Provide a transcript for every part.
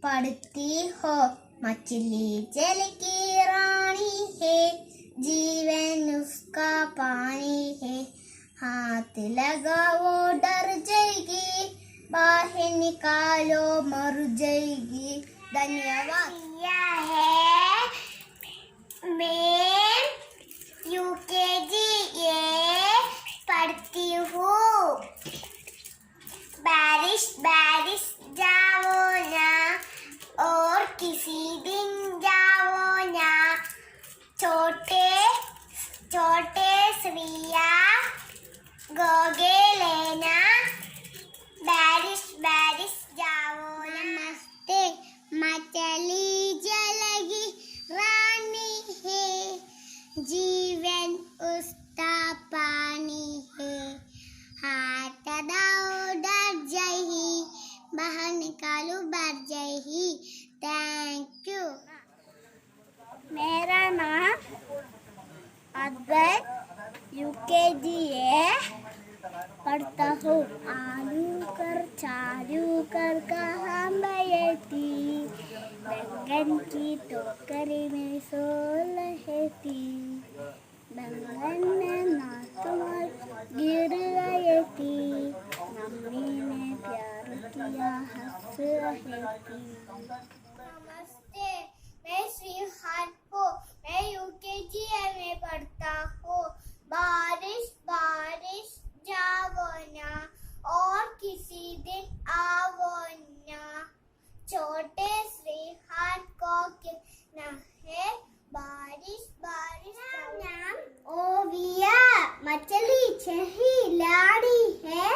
पढ़ती हो मछली जल की रानी है, जीवन उसका पानी है, हाथ लगाओ डर जाएगी, बाहर निकालो मर जाएगी। धन्यवाद। मैं यूकेजी पढ़ती हूँ। बारिश बारिश जाओ ना और किसी दिन जाओ ना, छोटे छोटे सुइया गोगे लेना, बारिश बारिश जाओ ना। नमस्ते। मछली जल की रानी है, जीवन उसका पानी है, हाथ दाओ डर जाही, बाहर निकालो बढ़ जाही। Thank you. मेरा नाम अद्वैत यूकेजी पढ़ता हूँ। आलू कर चालू कर कहाँ बैठी, बैंगन की टोकरी में सो रहती, बैंगन में नाचमर गिर गई थी, मम्मी ने प्यार किया हंस रही थी। नमस्ते, मैं श्रीहान हूँ। मैं यूकेजी में पढ़ता हूँ। बारिश बारिश जाओ ना और किसी दिन आओ ना, छोटे श्रीहान को कहना है, बारिश बारिश नाम ओविया, मछली छही लाड़ी है,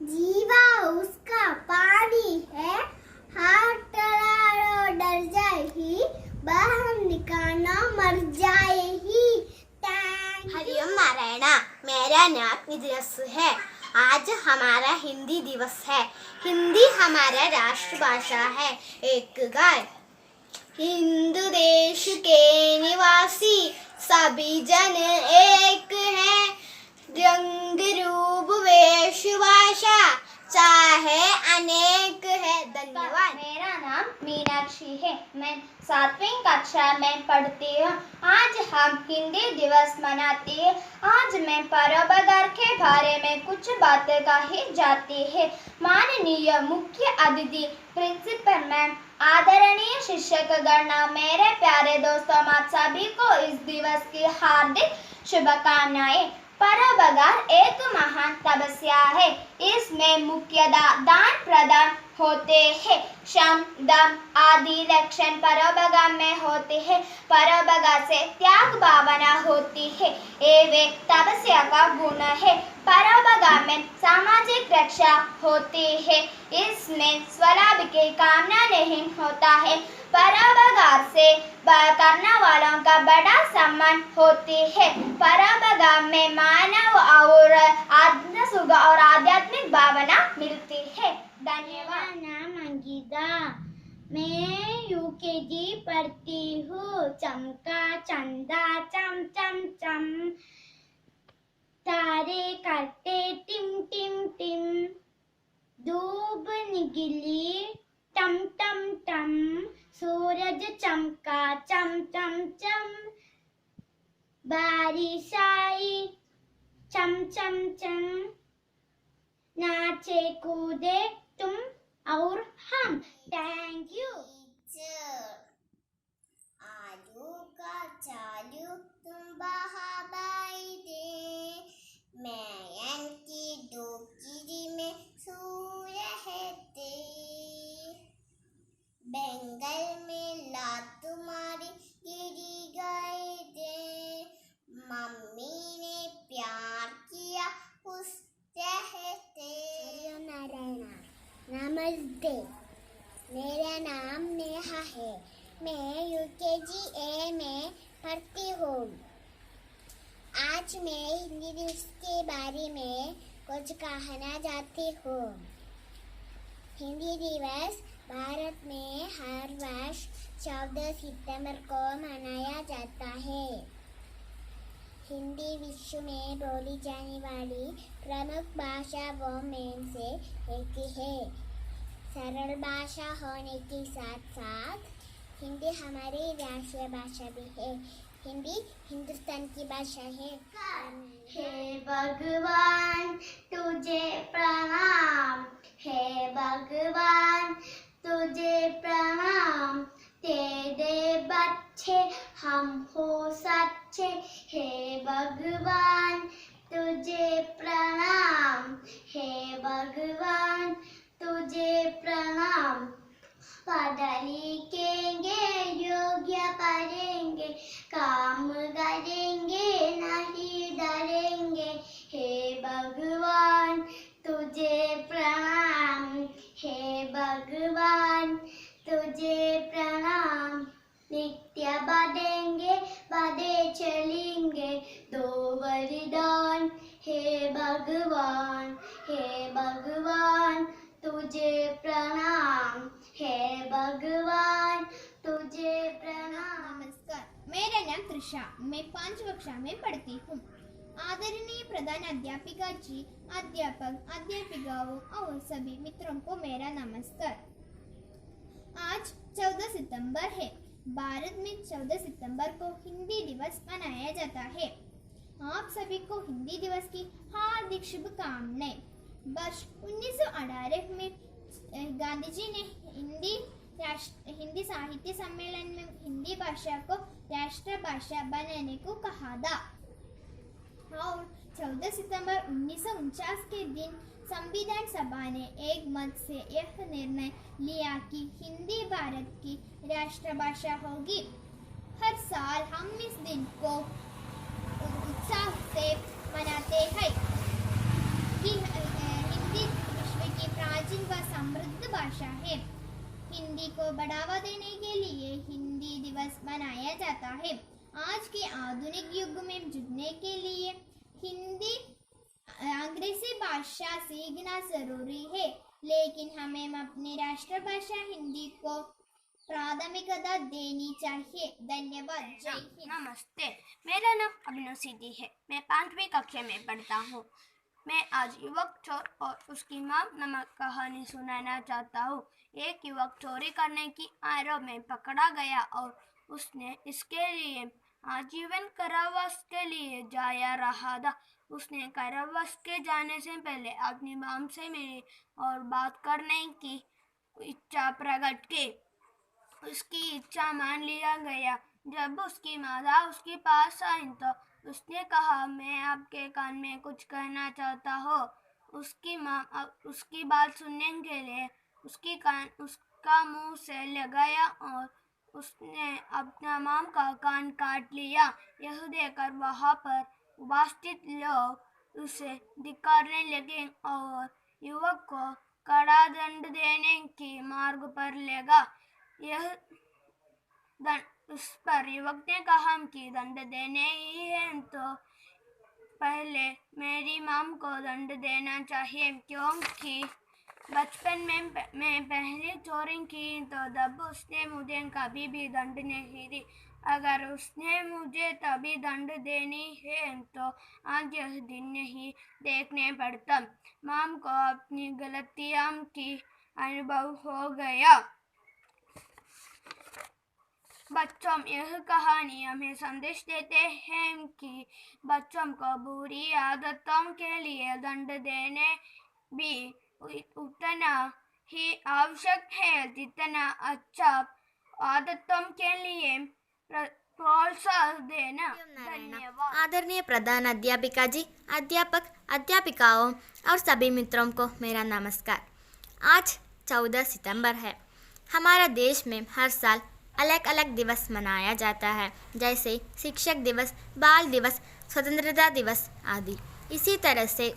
जीवा उसका पानी है, हाथ डालो डर जाएगी, बाहर निकालना मर जाएगी। हरिओम नारायण। मेरा नाम निधि है। आज हमारा हिंदी दिवस है। हिंदी हमारा राष्ट्रभाषा है। एक गाय। हिंदू देश के निवासी सभी जन एक हैं, रंग रूप वेश भाषा चाहे अनेक है। धन्यवाद। मेरा नाम मीनाक्षी है। मैं 7वीं कक्षा में पढ़ती हूँ। आज हम हिंदी दिवस मनाते हैं। आज मैं परोपकार के बारे में कुछ बातें कही जाती है। माननीय मुख्य अतिथि प्रिंसिपल मैम, आदरणीय शिक्षक गण, मेरे प्यारे दोस्तों, आप सभी को इस दिवस की हार्दिक शुभकामनाएं। परोपकार एक महान तपस्या है। इसमें मुख्यतः दान प्रदान होते हैं। श्रम दम आदि लक्षण परोपकार में होते हैं। परोपकार से त्याग भावना होती है। ये वे तपस्या का गुण है। परोपकार में सामाजिक रक्षा होती है। इसमें स्वलाभ की कामना नहीं होता है। परोपकार से करने वालों का बड़ा सम्मान होती है। परोपकार में मानव और आत्मसुख और आध्यात्मिक भावना मिलती है। धन्यवाद। नाम अंकिता। मैं यूकेजी पढ़ती हूँ। चमका चंदा चम चम चम, तारे करते टिम टिम टिम, धूप निकली टम टम टम, सूरज चमका चम चम चम, बारिश आई चम चम चम, नाचे कूदे तुम और हम। Thank you. आलू का चालू तुम बहाबाई दे, मैं की डोकरी में सो रहते, बंगाल में लात तुम्हारी गिरी गए थे, मम्मी ने प्यार किया उस रहते। नारायण। नमस्ते, मेरा नाम नेहा है। मैं यूकेजी में पढ़ती हूँ। आज मैं हिंदी दिवस के बारे में कुछ कहना चाहती हूँ। हिंदी दिवस भारत में हर वर्ष 14 सितंबर को मनाया जाता है। हिंदी विश्व में बोली जाने वाली प्रमुख भाषाओं में से एक है। सरल भाषा होने के साथ साथ हिंदी हमारी राष्ट्रीय भाषा भी है। हिंदी हिंदुस्तान की भाषा है। हे भगवान तुझे प्रणाम, हे भगवान तुझे प्रणाम, तेरे बच्चे हम हो सच्चे। हे भगवान तुझे प्रणाम, हे भगवान तुझे प्रणाम। पढ़ लिखेंगे योग्य पढ़ेंगे, काम करेंगे नहीं डरेंगे। हे भगवान तुझे प्रणाम, हे भगवान तुझे प्रणाम। नित्य बढ़ेंगे बढ़े चलेंगे, दो वरदान। हे भगवान, हे भगवान तुझे प्रणाम, हे भगवान तुझे प्रणाम। नमस्कार, मेरा नाम त्रिशा, मैं 5 कक्षा में पढ़ती हूँ। आदरणीय प्रधान अध्यापिका जी, अध्यापक, अध्यापिकाओं और सभी मित्रों को मेरा नमस्कार। आज 14 सितंबर है। भारत में 14 सितंबर को हिंदी दिवस मनाया जाता है। आप सभी को हिंदी दिवस की हार्दिक शुभकामनाएं। वर्ष 1918 में गांधी जी ने हिंदी साहित्य सम्मेलन में हिंदी भाषा को राष्ट्रभाषा बनाने को कहा था और 14 सितंबर 1949 के दिन संविधान सभा ने एक मत से यह निर्णय लिया कि हिंदी भारत की राष्ट्रभाषा होगी। हर साल हम इस दिन को उत्साह से मनाते हैं कि हिंदी विश्व की प्राचीन व समृद्ध भाषा है। हिंदी को बढ़ावा देने के लिए हिंदी दिवस मनाया जाता है। आज के आधुनिक युग में जुड़ने के लिए हिंदी अंग्रेजी भाषा सीखना जरूरी है, लेकिन हमें अपनी राष्ट्रभाषा हिंदी को प्राथमिकता देनी चाहिए। धन्यवाद। जय हिंद। नमस्ते, मेरा नाम अभिनव सिद्धि है। मैं 5वीं कक्षा में पढ़ता हूँ। मैं आज युवक चोर और उसकी माँ नामक कहानी सुनाना चाहता हूँ। एक युवक चोरी करने की आरोप में पकड़ा गया और उसने इसके लिए आजीवन कारावास के लिए जाया रहा था। उसने कारावास के जाने से पहले अपनी माँ से मिली और बात करने की इच्छा प्रकट की। उसकी इच्छा मान लिया गया। जब उसकी माता उसके पास आई तो उसने कहा, मैं आपके कान में कुछ कहना चाहता हूँ। उसकी माँ उसकी बात सुनने के लिए उसका मुंह से लगाया और उसने अपना माँ का कान काट लिया। यह देखकर वहाँ पर उपस्थित लोग उसे धिक्कारने लगे और युवक को कड़ा दंड देने की मार्ग पर ले गया। उस पर युवक ने कहा कि दंड देने ही है तो पहले मेरी माँ को दंड देना चाहिए, क्योंकि बचपन में मैं पहले चोरी की तो तब उसने मुझे कभी भी दंड नहीं दी। अगर उसने मुझे तभी दंड देनी है तो आज यह दिन नहीं देखने पड़ता। माँ को अपनी गलतियों की अनुभव हो गया। बच्चों, यह कहानी हमें संदेश देते हैं कि बच्चों को बुरी आदतों के लिए दंड देने भी उतना ही आवश्यक है जितना अच्छा आदतों के लिए प्रोत्साहन देना। धन्यवाद। आदरणीय प्रधान अध्यापिका जी, अध्यापक, अध्यापिकाओं और सभी मित्रों को मेरा नमस्कार। आज 14 सितंबर है। हमारा देश में हर साल अलग अलग दिवस मनाया जाता है, जैसे शिक्षक दिवस, बाल दिवस, स्वतंत्रता दिवस आदि। इसी तरह से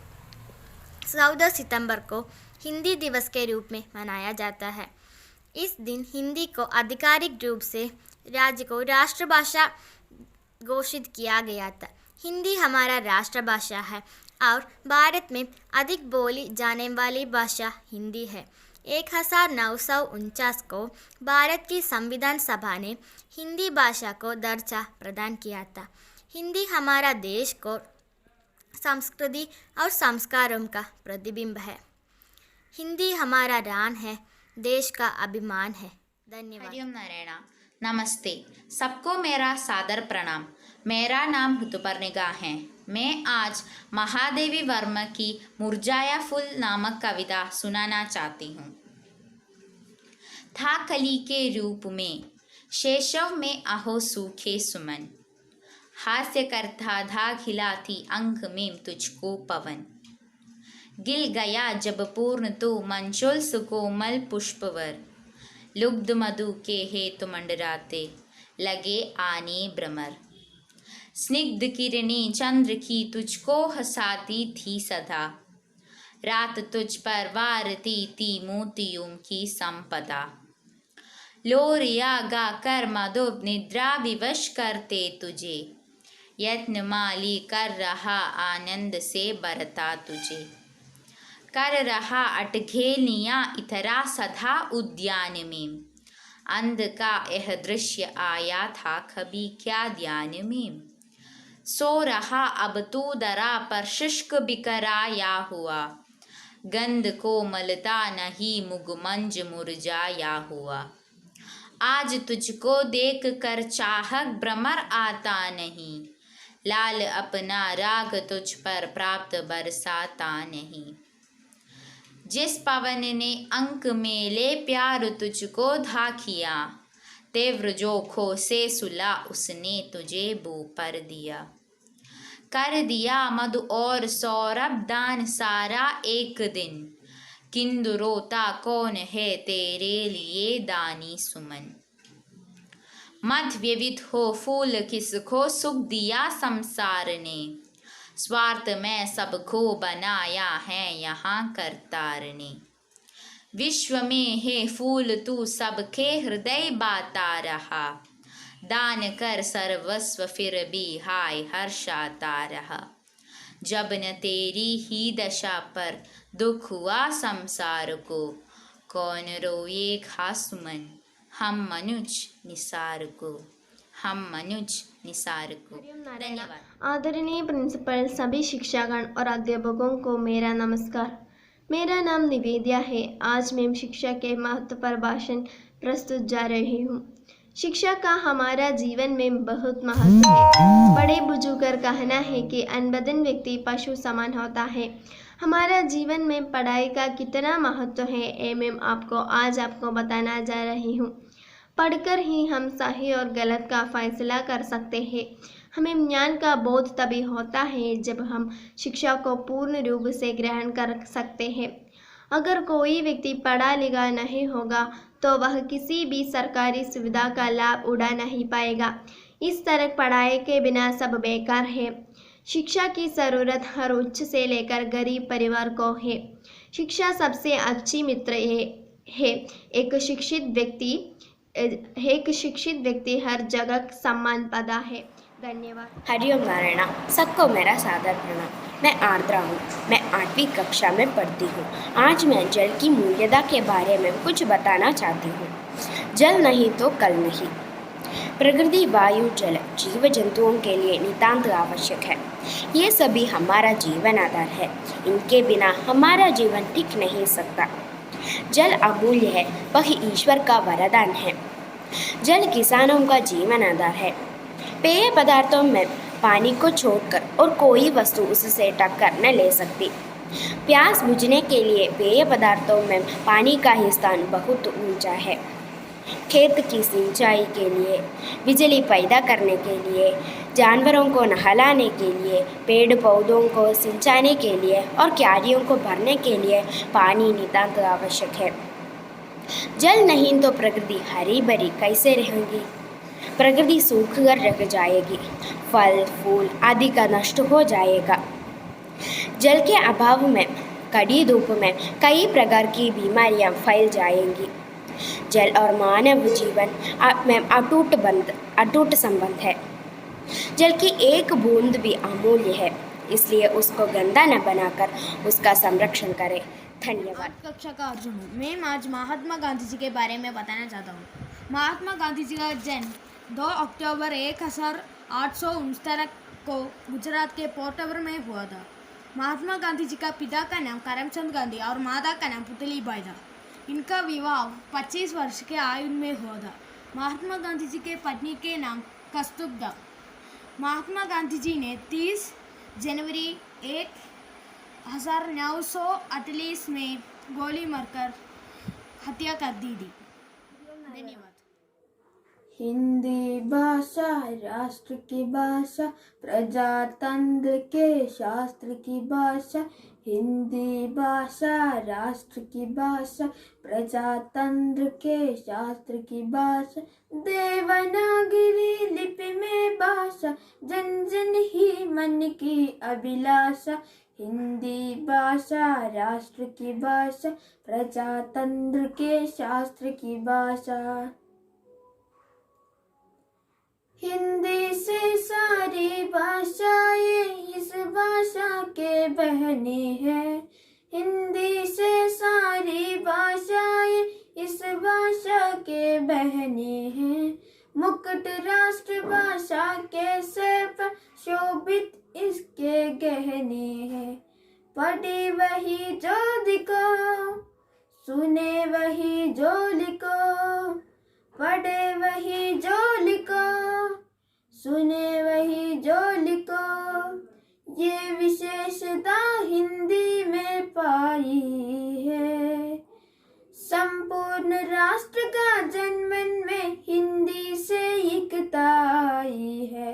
14 सितंबर को हिंदी दिवस के रूप में मनाया जाता है। इस दिन हिंदी को आधिकारिक रूप से राज्य को राष्ट्रभाषा घोषित किया गया था। हिंदी हमारा राष्ट्रभाषा है और भारत में अधिक बोली जाने वाली भाषा हिंदी है। 1949 को भारत की संविधान सभा ने हिंदी भाषा को दर्जा प्रदान किया था। हिंदी हमारा देश को संस्कृति और संस्कारों का प्रतिबिंब है। हिंदी हमारा रान है देश का अभिमान है। धन्यवाद। हरिओम नारायण। नमस्ते, सबको मेरा सादर प्रणाम। मेरा नाम ऋतुपर्णिका है। मैं आज महादेवी वर्मा की मुरझाया फूल नामक कविता सुनाना चाहती हूँ। था कली के रूप में शैशव में अहो सूखे सुमन, हास्य करता था खिलाती अंक में तुझको पवन, गिल गया जब पूर्ण तो मंचोल सुकोमल पुष्पवर, लुब्ध मधु के हेतु मंडराते लगे आने भ्रमर, स्निग्ध किरणें चंद्र की तुझको हंसाती थी सदा, रात तुझ पर वारती थी मोतियों की संपदा, लोरिया गा कर मधुप निद्रा विवश करते तुझे, यत्न माली कर रहा आनंद से बरता तुझे, कर रहा अटखेलियाँ इतरा सदा उद्यान में, अंध का यह दृश्य आया था कभी क्या ध्यान में, सो रहा अब तू दरा पर शुष्क बिखराया हुआ, गंध को मलता नहीं मुगमंज मुरझाया हुआ, आज तुझको देख कर चाहक भ्रमर आता नहीं, लाल अपना राग तुझ पर प्राप्त बरसाता नहीं, जिस पवन ने अंक में ले प्यार तुझको धा किया, तीव्र जोखों से सुला उसने तुझे बो पर दिया, कर दिया मधु और सौरभ दान सारा एक दिन, किंतु रोता कौन है तेरे लिए दानी सुमन, मध व्यवित हो फूल किसको सुख दिया संसार ने, स्वार्थ में सबको बनाया है यहाँ करतार ने, विश्व में है फूल तू सबके हृदय बाता रहा, दान कर सर्वस्व फिर भी हाय हर्षाता रहा, जब न तेरी ही दशा पर दुख हुआ संसार को, कौन रोए खासुमन हम मनुज निसार को, हम मनुज निसार को। धन्यवाद। आदरणीय प्रिंसिपल, सभी शिक्षागण और अध्यापकों को मेरा नमस्कार। मेरा नाम निवेदिया है। आज मैं शिक्षा के महत्व पर भाषण प्रस्तुत जा रही हूँ। शिक्षा का हमारा जीवन में बहुत महत्व है। बड़े बुजुर्ग का कहना है कि अनबदन व्यक्ति पशु समान होता है। हमारा जीवन में पढ़ाई का कितना महत्व है ये मैं आज आपको बताना जा रही हूँ। पढ़कर ही हम सही और गलत का फैसला कर सकते हैं। हमें ज्ञान का बोध तभी होता है जब हम शिक्षा को पूर्ण रूप से ग्रहण कर सकते हैं। अगर कोई व्यक्ति पढ़ा लिखा नहीं होगा तो वह किसी भी सरकारी सुविधा का लाभ उठा नहीं पाएगा। इस तरह पढ़ाई के बिना सब बेकार है। शिक्षा की ज़रूरत हर उच्च से लेकर गरीब परिवार को है। शिक्षा सबसे अच्छी मित्र है। एक शिक्षित व्यक्ति हर जगह सम्मान पाता है। धन्यवाद। हरिओम नारायण। सबको मेरा सादर प्रणाम। मैं आर्द्रा हूँ। मैं 8वीं कक्षा में पढ़ती हूँ। आज मैं जल की मूल्यता के बारे में कुछ बताना चाहती हूँ। जल नहीं तो कल नहीं। प्रकृति, वायु, जल जीव जंतुओं के लिए नितांत आवश्यक है। ये सभी हमारा जीवन आधार है। इनके बिना हमारा जीवन टिक नहीं सकता। जल अमूल्य है, वह ईश्वर का वरदान है। जल किसानों का जीवन आधार है। पेय पदार्थों में पानी को छोड़कर और कोई वस्तु उससे टक्कर न ले सकती। प्यास बुझने के लिए पेय पदार्थों में पानी का ही स्थान बहुत ऊंचा है। खेत की सिंचाई के लिए, बिजली पैदा करने के लिए, जानवरों को नहलाने के लिए, पेड़ पौधों को सिंचाने के लिए और क्यारियों को भरने के लिए पानी नितांत आवश्यक है। जल नहीं तो प्रकृति हरी भरी कैसे रहेगी? प्रकृति सूखकर रह जाएगी। फल फूल आदि का नष्ट हो जाएगा। जल के अभाव में, कड़ी धूप में कई प्रकार की बीमारियां फैल जाएंगी। जल और मानव जीवन में अटूट संबंध है। जल की एक बूंद भी अमूल्य है, इसलिए उसको गंदा न बनाकर उसका संरक्षण करें। धन्यवाद। कक्षा का अर्जुन हूँ। मैं आज महात्मा गांधी जी के बारे में बताना चाहता हूँ। महात्मा गांधी जी का जन्म 2 अक्टूबर 1869 को गुजरात के पोरबंदर में हुआ था। महात्मा गांधी जी का पिता का नाम करमचंद गांधी और माता का नाम पुतली बाई था। इनका विवाह 25 वर्ष के आयु में हुआ था। महात्मा गांधी जी के पत्नी के नाम कस्तूरबा। महात्मा गांधी जी ने 30 जनवरी 1948 में गोली मारकर हत्या कर दी थी। धन्यवाद। हिंदी भाषा राष्ट्र की भाषा, प्रजातंत्र के शास्त्र की भाषा। हिंदी भाषा राष्ट्र की भाषा, प्रजातंत्र के शास्त्र की भाषा। देवनागरी लिपि में भाषा, जन जन ही मन की अभिलाषा। हिंदी भाषा राष्ट्र की भाषा, प्रजातंत्र के शास्त्र की भाषा। हिंदी से सारी भाषाएं इस भाषा के बहने हैं। हिंदी से सारी भाषाएं इस भाषा के बहने हैं। मुकुट राष्ट्र भाषा के सर पर शोभित इसके गहने हैं। पढ़े वही जो दिखो, सुने वही जो लिखो। पढ़े वही जो लिखो, सुने वही जो लिखो। ये विशेषता हिंदी में पाई है। संपूर्ण राष्ट्र का जनमन में हिंदी से एकता आई है।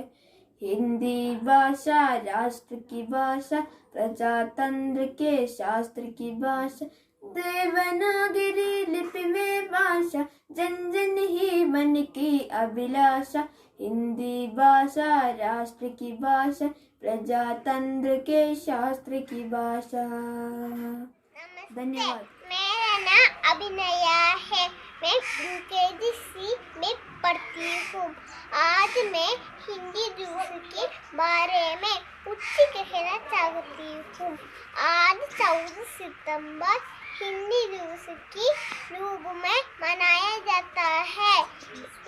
हिंदी भाषा राष्ट्र की भाषा, प्रजातंत्र के शास्त्र की भाषा। देवनागरी लिपि में भाषा, जन जन ही मन की अभिलाषा। हिंदी भाषा राष्ट्र की भाषा, प्रजातंत्र के शास्त्र की भाषा। धन्यवाद। मेरा नाम अभिनया है। मैं UKG में पढ़ती हूँ। आज मैं हिंदी दिवस के बारे में कुछ कहना चाहती हूँ। आज 14 सितंबर हिंदी दिवस की रूप में मनाया जाता है।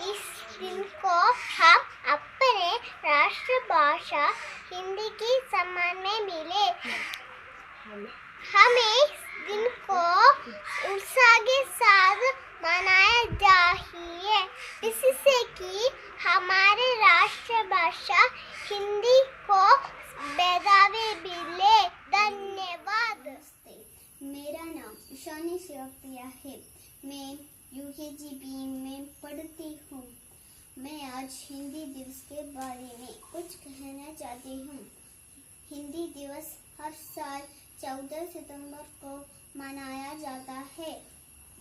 इस दिन को हम अपने राष्ट्रभाषा हिंदी की सम्मान में मिले। हमें इस दिन को उत्साह के साथ मनाया चाहिए, इससे कि हमारे राष्ट्रभाषा हिंदी को बढ़ावा मिले। धन्यवाद। मेरा नाम ईशानी शिवप्रिया है। मैं UKG में पढ़ती हूँ। मैं आज हिंदी दिवस के बारे में कुछ कहना चाहती हूँ। हिंदी दिवस हर साल 14 सितंबर को मनाया जाता है।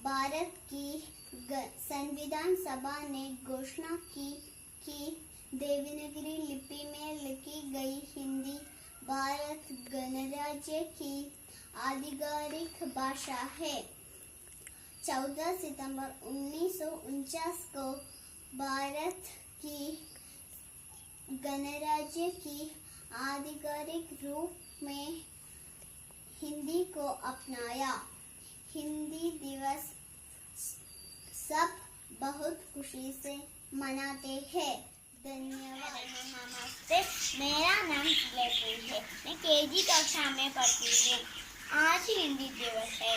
भारत की संविधान सभा ने घोषणा की कि देवनागरी लिपि में लिखी गई हिंदी भारत गणराज्य की आधिकारिक भाषा है। 14 सितंबर 1949 को भारत की गणराज्य की आधिकारिक रूप में हिंदी को अपनाया। हिंदी दिवस सब बहुत खुशी से मनाते हैं। धन्यवाद। नमस्ते, मेरा नाम लेखन है। मैं KG कक्षा में पढ़ती हूँ। आज हिंदी दिवस है।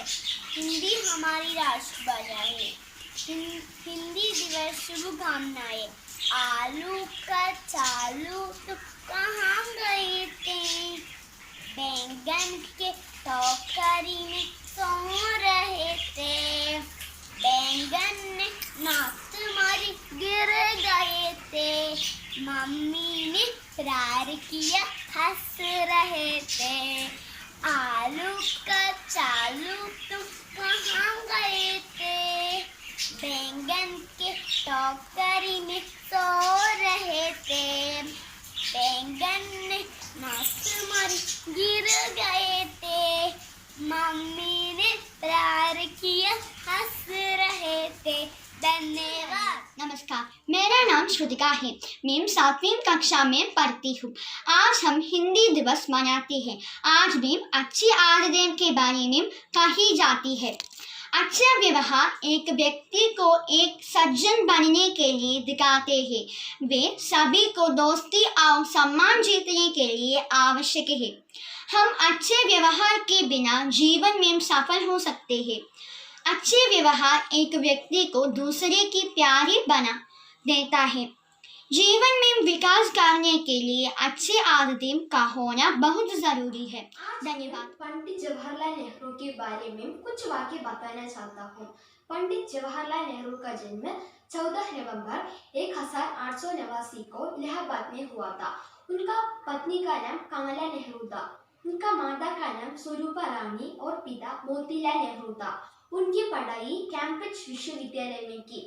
हिंदी हमारी राष्ट्रभाषा है। हिंदी दिवस शुभकामनाएं। आलू का चालू तो कहाँ गए थे? बैंगन के टोकरी में सो रहे थे। बैंगन ने नाक मारी गिर गए थे। मम्मी ने प्यार किया हंस रहे थे। आलू का चालू तुम कहाँ गए थे? बैंगन के टोकरी में सो रहे थे। बैंगन ने नाक मारी गिर गए थे। मम्मी ने प्यार किया हंस रहे थे। धन्यवाद। नमस्कार, मेरा नाम श्रुतिका है। मैं 7वीं कक्षा में पढ़ती हूँ। आज हम हिंदी दिवस मनाते हैं। आज भी अच्छी आदतें के बारे में कही जाती है। अच्छा व्यवहार एक व्यक्ति को एक सज्जन बनने के लिए दिखाते हैं। वे सभी को दोस्ती और सम्मान जीतने के लिए आवश्यक है। हम अच्छे व्यवहार के बिना जीवन में सफल हो सकते हैं। अच्छे व्यवहार एक व्यक्ति को दूसरे की प्यारी बना देता है। जीवन में विकास करने के लिए अच्छे आदतें का होना बहुत जरूरी है। धन्यवाद। पंडित जवाहरलाल नेहरू के बारे में कुछ वाक्य बताना चाहता हूँ। पंडित जवाहरलाल नेहरू का जन्म 14 नवंबर 1889 को इलाहाबाद में हुआ था। उनका पत्नी का नाम कमला नेहरू था। उनका माता का नाम स्वरूपा रानी और पिता मोतीलाल नेहरू था। उनकी पढ़ाई कैम्ब्रिज विश्वविद्यालय में की।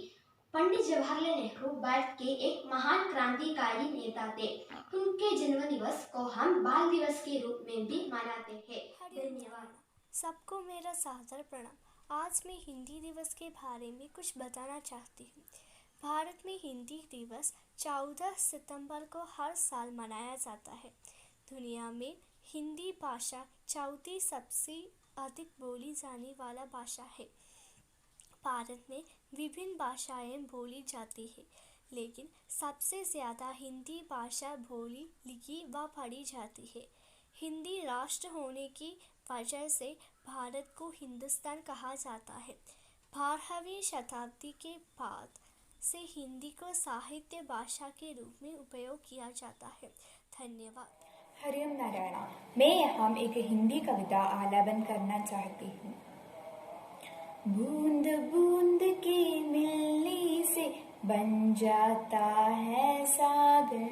पंडित जवाहरलाल नेहरू भारत के एक महान क्रांतिकारी नेता थे। उनके जन्मदिवस को हम बाल दिवस के रूप में भी मनाते हैं। धन्यवाद। सबको मेरा सादर प्रणाम। आज मैं हिंदी दिवस के बारे में कुछ बताना चाहती हूँ। भारत में हिंदी दिवस 14 सितंबर को हर साल मनाया जाता है। दुनिया में हिंदी भाषा चौथी सबसे अधिक बोली जाने वाला भाषा है। भारत में विभिन्न भाषाएं बोली जाती हैं, लेकिन सबसे ज़्यादा हिंदी भाषा बोली, लिखी व पढ़ी जाती है। हिंदी राष्ट्र होने की वजह से भारत को हिंदुस्तान कहा जाता है। 12वीं शताब्दी के बाद से हिंदी को साहित्य भाषा के रूप में उपयोग किया जाता है। धन्यवाद। हरिओम नारायण। मैं यहाँ एक हिंदी कविता आलापन करना चाहती हूँ। बूंद बूंद के मिलने से बन जाता है सागर,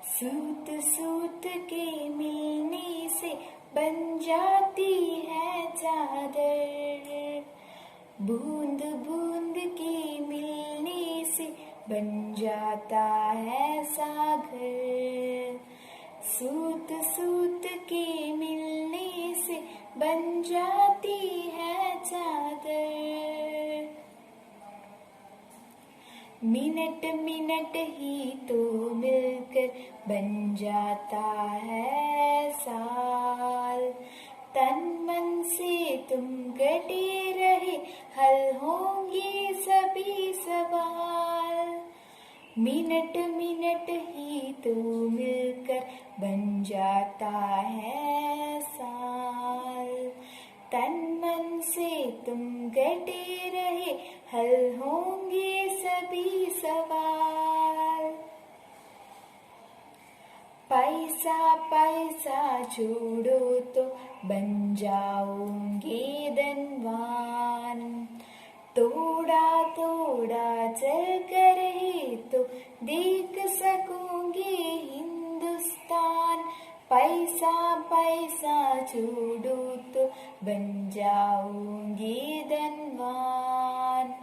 सूत सूत के मिलने से बन जाती है चादर। बूंद बूंद के मिलने से बन जाता है सागर, सूत सूत के मिलने से बन जाती है चादर। मिनट मिनट ही तो मिलकर बन जाता है साल, तन मन से तुम कटे रहे हल होंगे सभी सवाल। मिनट मिनट ही तो मिलकर बन जाता है साल, तन मन से तुम कटे रहे हल होंगे सभी सवाल। पैसा पैसा जोड़ो तो बन जाओगे धनवान, थोड़ा थोड़ा चल कर ही तो देख सकोगे हिंदुस्तान। पैसा पैसा जोड़ो तो बन जाओगे धनवान,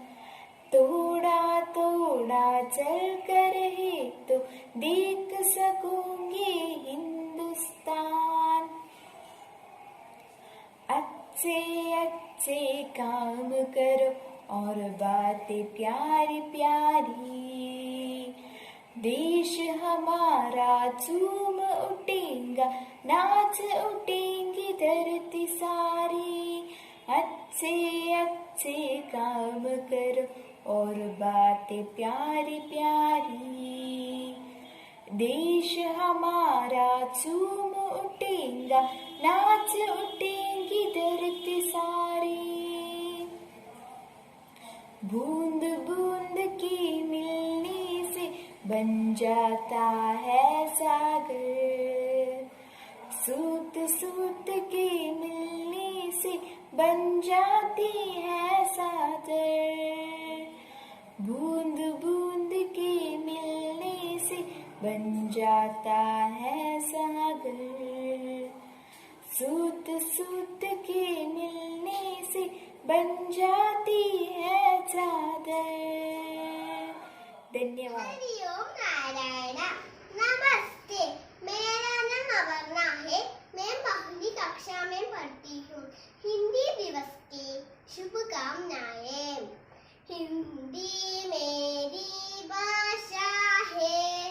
थोड़ा थोड़ा चल कर ही तो देख सकोगे हिंदुस्तान। अच्छे अच्छे काम करो और बातें प्यारी प्यारी, देश हमारा झूम उठेगा, नाच उठेंगी धरती सारी। अच्छे अच्छे काम करो और बातें प्यारी प्यारी, देश हमारा झूम उठेगा, नाच उठेंगी धरती सारी। बूंद बूंद की मिलने से बन जाता है सागर, सूत सूत के मिलने से बन जाती है सागर। बूंद बूंद के मिलने से बन जाता है सागर, सूत सूत के मिलने से बन जाती है चादर। धन्यवाद। हरिओम नारायण। नमस्ते, मेरा नाम अवर्णा है। मैं पहली कक्षा में पढ़ती हूँ। हिंदी दिवस की शुभकामनाएं। हिंदी मेरी भाषा है,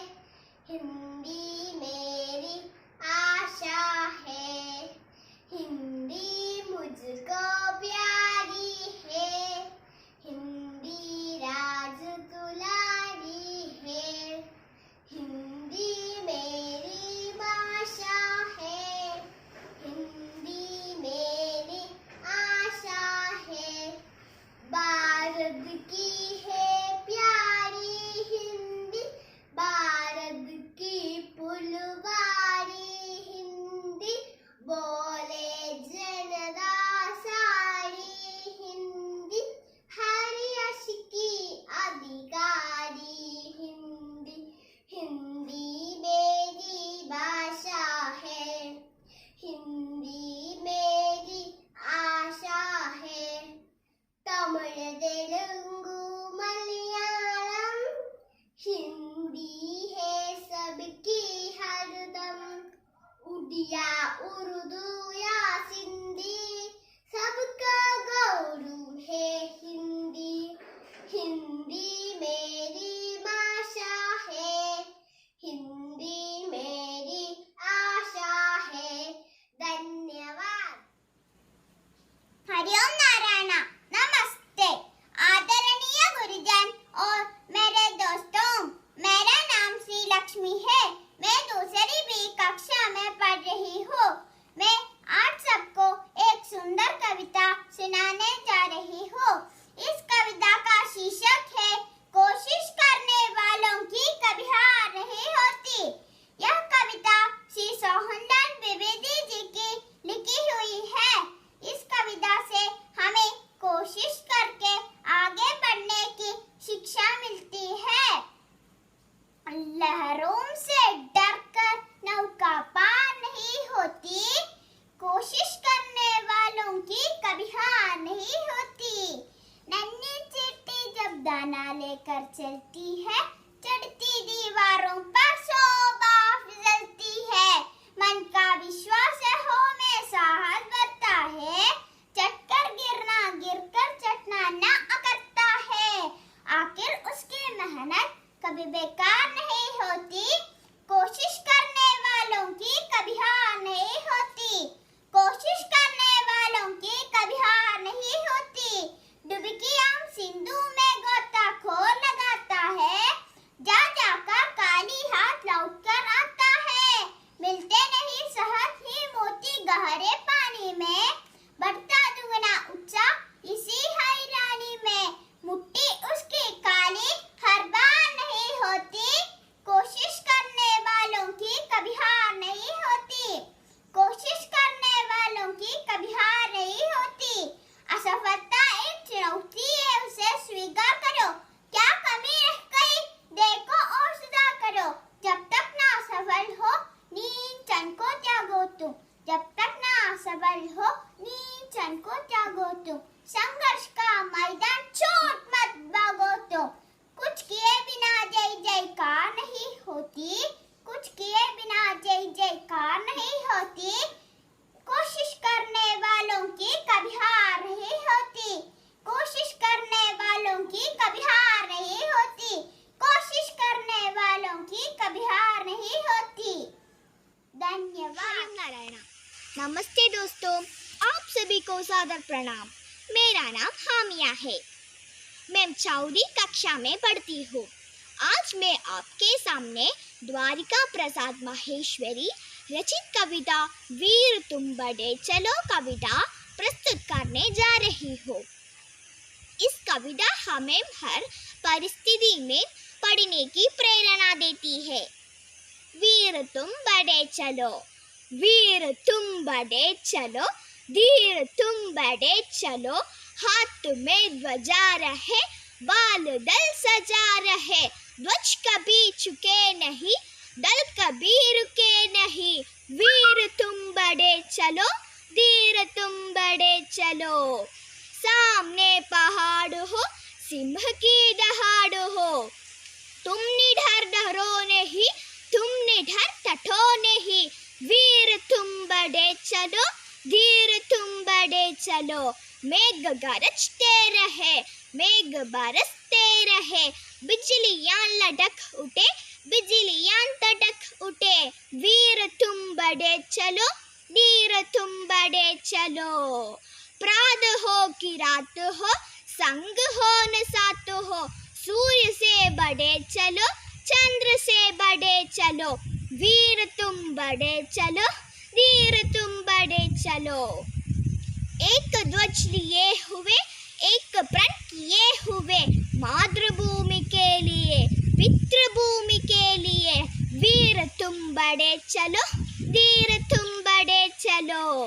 हिंदी मेरी आशा है, हिंदी मुझको प्यारी है, हिंदी राज दुलारी है, हिंदी मेरी भाषा है, हिंदी मेरी आशा है, लेकर चलती है, चढ़ती दीवारों पर शोभा फिसलती है। मन का विश्वास हो में साहस बढ़ता है, चढ़कर गिरना गिरकर चटना न करता है। आखिर उसकी मेहनत कभी बेकार नहीं होती, कोशिश करने वालों की कभी हार नहीं होती, कोशिश करने वालों की कभी हार नहीं होती। डुबकी हम सिंधु में गोताखोर लगाता है, जा जाकर काली हाथ लौट कर आता है। मिलते नहीं सहज ही मोती गहरे पानी में, बढ़ता दुगना ऊंचा इसी हैरानी में। मुट्ठी उसकी काली हर बार नहीं होती, कोशिश करने वालों की कभी हार नहीं होती, कोशिश करने वालों की कभी हार नहीं होती। असफलता एक चुनौती है, उसे स्वीकार करो, क्या कमी रह गई देखो और सुधार करो। जब तक ना सफल हो नींचन को त्यागो तुम, जब तक ना सफल हो नींचन को त्यागो तुम। संघर्ष का मैदान छोड़ मत भागो तुम, कुछ किए बिना जय जयकार नहीं होती, कुछ किए बिना जय जयकार नहीं होती। कोशिश करने वालों की कभी हार नहीं होती, कोशिश करने वालों की कभी हार नहीं होती, कोशिश करने वालों की कभी हार नहीं होती। धन्यवाद। नारायण। नमस्ते दोस्तों, आप सभी को सादर प्रणाम। मेरा नाम हामिया है, मैं 4वीं कक्षा में पढ़ती हूँ। आज मैं आपके सामने द्वारिका प्रसाद माहेश्वरी रचित कविता वीर तुम बड़े चलो कविता प्रस्तुत करने जा रही हूँ। इस कविता हमें हर परिस्थिति में पढ़ने की प्रेरणा देती है। वीर तुम बड़े चलो, वीर तुम बड़े चलो, धीर तुम बड़े चलो, हाथ में ध्वजा रहे, बाल दल सजा रहे, ध्वज कभी झुके नहीं, दल कभी रुके नहीं। वीर तुम बड़े चलो, धीर तुम बड़े चलो। सामने पहाड़ हो, सिंह की दहाड़ हो, तुम निडर डरो नहीं, तुम निडर टटो नहीं। वीर तुम बड़े चलो, धीर तुम बड़े चलो। मेघ गरजते रहे, मेघ बरसते रहे, बिजलियां लटक उठे, बिजलियां तड़क उठे। वीर तुम बड़े चलो, धीर तुम बड़े चलो। प्रात हो कि रात हो, संग हो न साथ हो, सूर्य से बड़े चलो, चंद्र से बड़े चलो। वीर तुम बड़े चलो, धीर तुम बड़े चलो। एक ध्वज लिए हुए, एक प्रण किए हुए, मातृभूमि के लिए, पितृभूमि के लिए। वीर तुम बड़े चलो, धीर तुम बड़े चलो।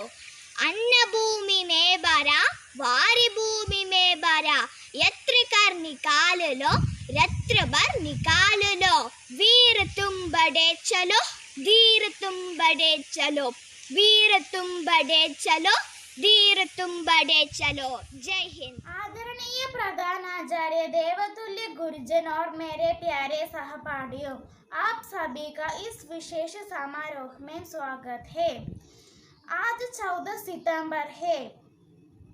अन्न भूमि में भरा, वारी भूमि में भरा, यत्र कर निकाल लो, यत्र भर निकाल लो। वीर तुम बड़े चलो, धीर तुम बड़े चलो। वीर तुम बड़े चलो, धीर तुम बड़े चलो। जय हिंद। आदरणीय प्रधानाचार्य, देवतुल्य गुरुजन और मेरे प्यारे सहपाठियों, आप सभी का इस विशेष समारोह में स्वागत है। आज 14 सितंबर है।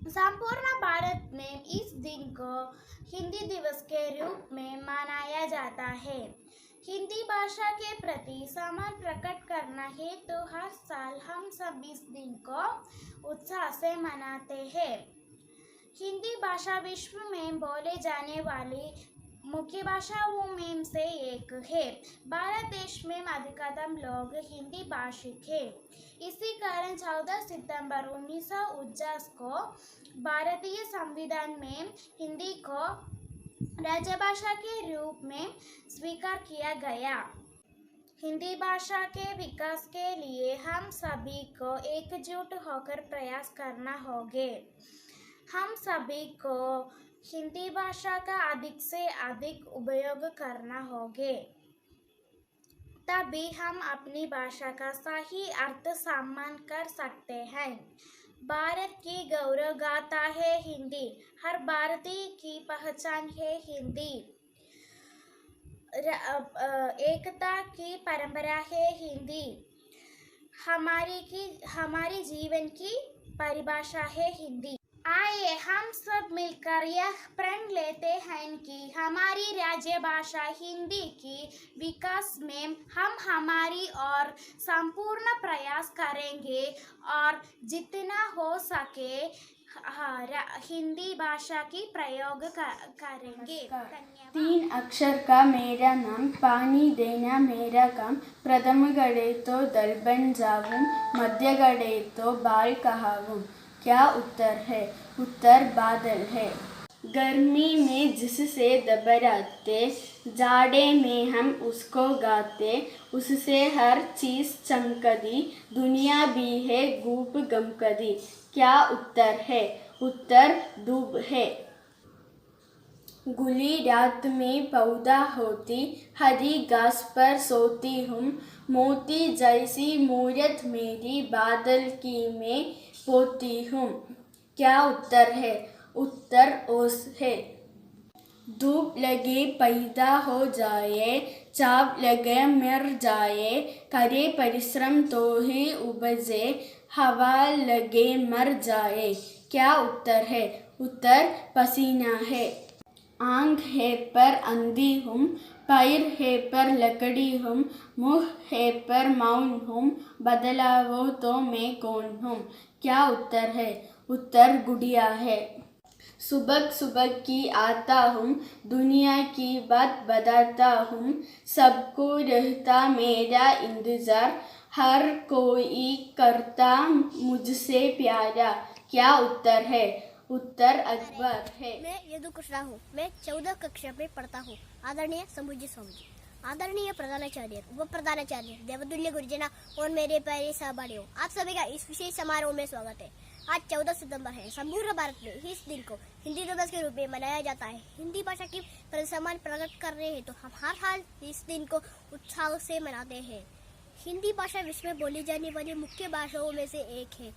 संपूर्ण भारत में इस दिन को हिंदी दिवस के रूप में मनाया जाता है। हिंदी भाषा के प्रति सम्मान प्रकट करना है तो हर साल हम सब इस दिन को उत्साह से मनाते हैं। हिंदी भाषा विश्व में बोले जाने वाली मुख्य भाषाओं में से एक है। भारत देश में अधिकतम लोग हिंदी भाषिक हैं। इसी कारण 14 सितंबर 1949 को भारतीय संविधान में हिंदी को राज्यभाषा के रूप में स्वीकार किया गया। हिंदी भाषा के विकास के लिए हम सभी को एकजुट होकर प्रयास करना होगा। हम सभी को हिंदी भाषा का अधिक से अधिक उपयोग करना होगा, तभी हम अपनी भाषा का सही अर्थ सम्मान कर सकते हैं। भारत की गौरव गाथा है हिंदी, हर भारतीय की पहचान है हिंदी। एकता की परंपरा है हिंदी। हमारी जीवन की परिभाषा है हिंदी। आइए हम सब मिलकर यह प्रण लेते हैं कि हमारी राज्य भाषा हिंदी की विकास में हम हमारी और संपूर्ण प्रयास करेंगे और जितना हो सके हिंदी भाषा की प्रयोग करेंगे। धन्यवाद। 3 अक्षर का मेरा नाम, पानी देना मेरा काम, प्रथम गढ़े तो दल बन जाऊं, मध्य गढ़े तो बाल कहाऊं। क्या उत्तर है? उत्तर बादल है। गर्मी में जिससे दबराते, जाड़े में हम उसको गाते, उससे हर चीज़ चमकदी, दुनिया भी है गूप गमकदी। क्या उत्तर है? उत्तर धूप है। गुली रात में पौधा होती, हरी घास पर सोती हूँ, मोती जैसी मूरत मेरी, बादल की मैं पोती हूँ। क्या उत्तर है? उत्तर ओस है। धूप लगे पैदा हो जाए, चाप लगे मर जाए, करे परिश्रम तो ही उपजे, हवा लगे मर जाए। क्या उत्तर है? उत्तर पसीना है। आँख है पर अंधी हूँ, पैर है पर लकड़ी हूँ, मुँह है पर मौन हूँ, बदलावो तो मैं कौन हूँ। क्या उत्तर है? उत्तर गुड़िया है। सुबह सुबह की आता हूँ, दुनिया की बात बताता हूँ, सबको रहता मेरा इंतज़ार, हर कोई करता मुझसे प्यारा। क्या उत्तर है? उत्तर अकबर है। मैं यदु कृष्णा हूँ। मैं 14 कक्षा में पढ़ता हूँ। आदरणीय संभूजी स्वामी जी, आदरणीय प्रधानाचार्य, उप प्रधानाचार्य, देवतुल्य गुरुजना और मेरे प्यारे सहपाठियों, आप सभी का इस विशेष समारोह में स्वागत है। आज 14 सितंबर है। संपूर्ण भारत में इस दिन को हिंदी दिवस के रूप में मनाया जाता है। हिंदी भाषा की सम्मान प्रकट कर रहे हैं तो हम हर हाल इस दिन को उत्साह से मनाते हैं। हिंदी भाषा विश्व में बोली जाने वाली मुख्य भाषाओं में से एक है।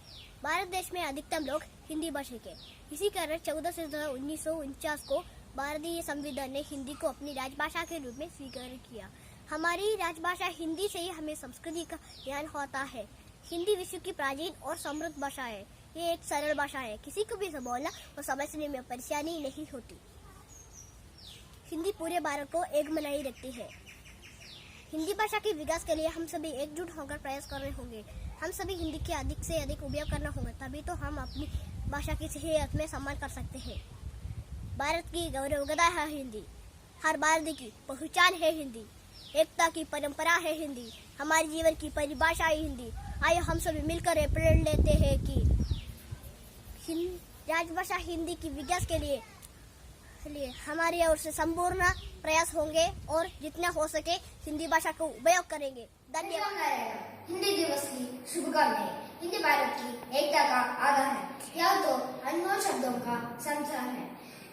भारत देश में अधिकतम लोग हिंदी भाषी के, इसी कारण 14 सितंबर 1949 को भारतीय संविधान ने हिंदी को अपनी राजभाषा के रूप में स्वीकार किया। हमारी राजभाषा हिंदी से ही हमें संस्कृति का ज्ञान होता है। हिंदी विश्व की प्राचीन और समृद्ध भाषा है। ये एक सरल भाषा है, किसी को भी बोलना और समझने में परेशानी नहीं होती। हिंदी पूरे भारत को एक बनाए रखती है। हिंदी भाषा के विकास के लिए हम सभी एकजुट होकर प्रयास कर रहे होंगे। हम सभी हिंदी के अधिक से अधिक उपयोग करना होगा, तभी तो हम अपनी भाषा की सही अर्थ में सम्मान कर सकते हैं। भारत की गौरव गदा है हिंदी, हर भारतीय की पहचान है हिंदी, एकता की परंपरा है हिंदी, हमारे जीवन की परिभाषा है हिंदी। आइए हम सभी मिलकर प्रण लेते हैं कि राजभाषा हिंदी की विकास के लिए हमारी ओर से संपूर्ण प्रयास होंगे और जितना हो सके हिंदी भाषा को उपयोग करेंगे। धन्यवाद। हिंदी दिवस की शुभकामनाएं। हिंदी भारत की एकता का आधार है, यह तो अनमोल शब्दों का संसार है।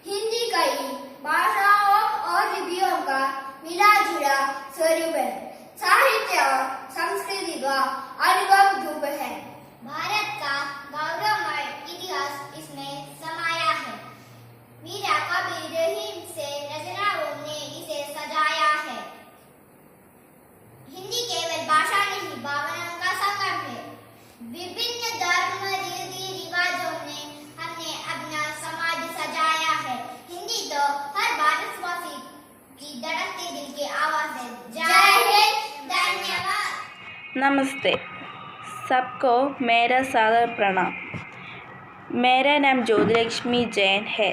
हिंदी कई भाषाओं और लिपियों का मिला जुला स्वरूप है, साहित्य और संस्कृति का अनुभव रूप है। भारत का गौरवमय इतिहास इसमें समाया है। मीरा कबीर रहीम से रचनाओं ने इसे सजाया है। हिंदी केवल भाषा नहीं, भावनाओं का संगम है। विभिन्न धर्म रीति रिवाजों ने हमने अपना समाज सजाया है। हिंदी तो हर भारतवासी की धड़कते दिल की आवाज है। जय हिंद। धन्यवाद। नमस्ते सबको, मेरा सादर प्रणाम। मेरा नाम ज्योतिलक्ष्मी जैन है।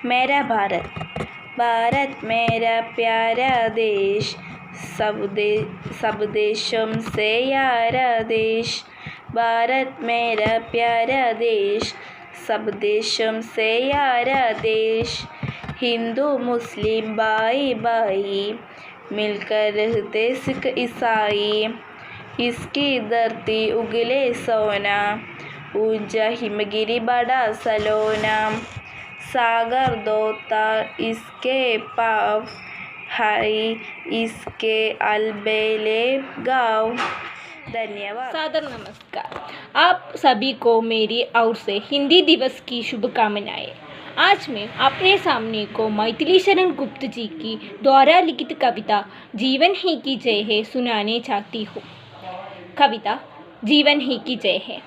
मेरा भारत मेरा प्यारा देश, सब देशों से यारा देश। भारत मेरा प्यारा देश, सब देशों से यारा देश। हिंदू मुस्लिम भाई भाई, मिलकर रहते सिख ईसाई। इसकी धरती उगले सोना, ऊंचा हिमगिरी बड़ा सलोना। सागर दोता इसके पाव, हाई इसके अलबेले गाँव। धन्यवाद। सादर नमस्कार। आप सभी को मेरी ओर से हिंदी दिवस की शुभकामनाएं। आज मैं अपने सामने को मैथिली शरण गुप्त जी की द्वारा लिखित कविता जीवन ही की जय है सुनाने चाहती हूँ। कविता जीवन ही की जय है।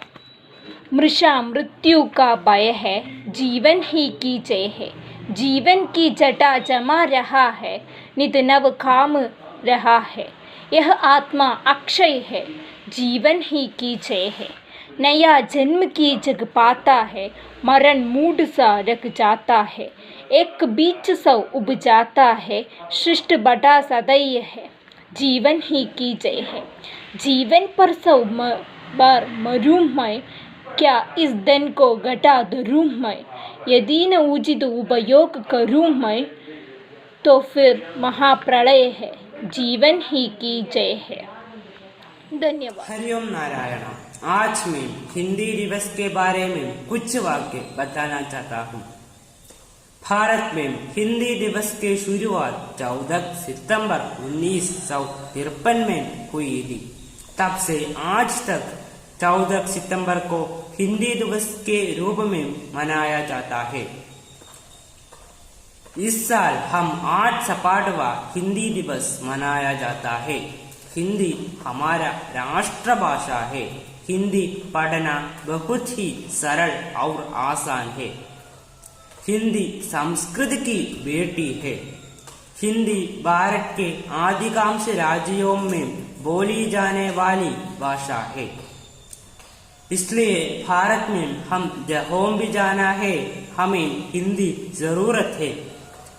मृषा मृत्यु का भय है, जीवन ही की जय है। जीवन की जटा जमा रहा है, नित नव काम रहा है। यह आत्मा अक्षय है, जीवन ही की जय है। नया जन्म की जग पाता है, मरण मूड सा रख जाता है। एक बीच सौ उब जाता है, सृष्ट बटा सदैव है। जीवन ही की जय है। जीवन पर सौ बार मरूं मैं, क्या इस दिन को घटा धरूं मैं। यदि न उचित उपयोग करूं मैं, तो फिर महाप्रलय है। जीवन ही की जय है। धन्यवाद। हरिओम नारायण। आज मैं हिंदी दिवस के बारे में कुछ वाक्य बताना चाहता हूँ। भारत में हिंदी दिवस की शुरुआत 14 सितंबर 1953 में हुई थी। तब से आज तक 14 सितंबर को हिंदी दिवस के रूप में मनाया जाता है। इस साल हम 8 सपाटवा हिंदी दिवस मनाया जाता है। हिंदी हमारा राष्ट्रभाषा है। हिंदी पढ़ना बहुत ही सरल और आसान है। हिंदी संस्कृत की बेटी है। हिंदी भारत के अधिकांश राज्यों में बोली जाने वाली भाषा है। इसलिए भारत में हम जहाँ भी जाना है, हमें हिंदी जरूरत है।